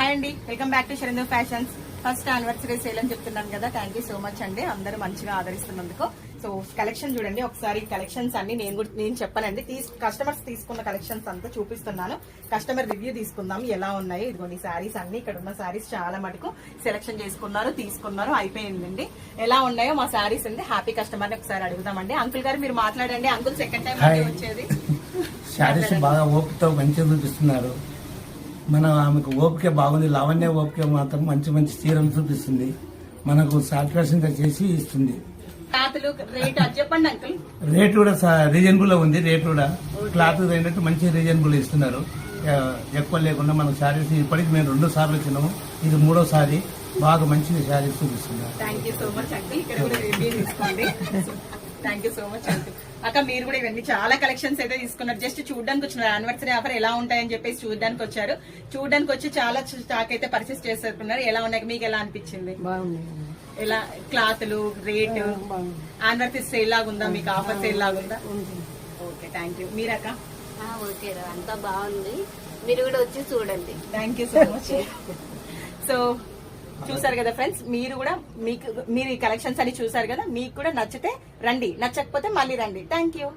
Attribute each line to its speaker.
Speaker 1: Hi అండి, welcome back to Sharan fashions. First anniversary sale అని చెప్తున్నాను కదా, థ్యాంక్ యూ సో మచ్ అండి. అందరూ మంచిగా ఆదరిస్తున్నందుకు. సో కలెక్షన్ చూడండి ఒకసారి. కలెక్షన్స్ అన్ని నేను చెప్పానండి, కస్టమర్స్ తీసుకున్న కలెక్షన్స్ అంతా చూపిస్తున్నాను. కస్టమర్ రివ్యూ తీసుకుందాం ఎలా ఉన్నాయి. ఇదిగోండి శారీస్ అన్ని, ఇక్కడ ఉన్న శారీస్ చాలా మటుకు సెలెక్షన్ చేసుకున్నారు, తీసుకున్నారు, అయిపోయిందండి. ఎలా ఉన్నాయో మా శారీస్ అండి. హ్యాపీ కస్టమర్ ని ఒకసారి అడుగుదామండి. అంకుల్ గారు మీరు మాట్లాడండి. అంకుల్ సెకండ్ టైం వచ్చేది.
Speaker 2: శారీస్ బాగా ఓపికతో మంచిగా చూపిస్తున్నారు. ఆమెకు ఓపిక బాగుంది. లావణ్య ఓపిక మాత్రం మంచి మంచి చీరలు చూపిస్తుంది. మనకు సాటిస్ఫాక్షన్ గా చేసి ఇస్తుంది.
Speaker 1: చెప్పండి అంకుల్.
Speaker 2: రేట్ కూడా రీజనబుల్ గా ఉంది. రేట్ కూడా క్లాత్ ఏంటంటే మంచి రీజనబుల్ ఇస్తున్నారు. ఎక్కువ లేకుండా మన శారీస్ ఇప్పటికి మేము 2 సార్లు వచ్చినాము, ఇది 3వ సారి. బాగా మంచి శారీస్ చూపిస్తున్నారు.
Speaker 1: Thank you so much uncle. ఇక్కడ కూడా రివ్యూ తీసుకోండి. Thank you so much uncle. అక్క మీరు కూడా ఇవన్నీ చాలా కలెక్షన్స్ అయితే తీసుకున్నారు. జస్ట్ చూడడానికి వచ్చినారు. యానివర్సరీ ఆఫర్ ఎలా ఉంటాయని చెప్పేసి చూడడానికి వచ్చారు. చూడడానికి వచ్చి చాలా స్టాక్ అయితే పర్చేస్ చేస్తున్నారు. ఎలా ఉన్నాయి, మీకు ఎలా అనిపించింది? ఎలా క్లాత్లు, రేట్, యానివర్సరీ సేల్ లాగా ఉందా, మీకు ఆఫర్ సేల్ లాగా ఉందా? Okay, thank you. మీరక్క?
Speaker 3: ఓకే, అంతా బాగుంది. మీరు కూడా వచ్చి చూడండి.
Speaker 1: Thank you so much. So చూసారు కదా ఫ్రెండ్స్, మీరు ఈ కలెక్షన్స్ అని చూసారు కదా. మీకు కూడా నచ్చితే రండి, నచ్చకపోతే మళ్ళీ రండి. Thank you.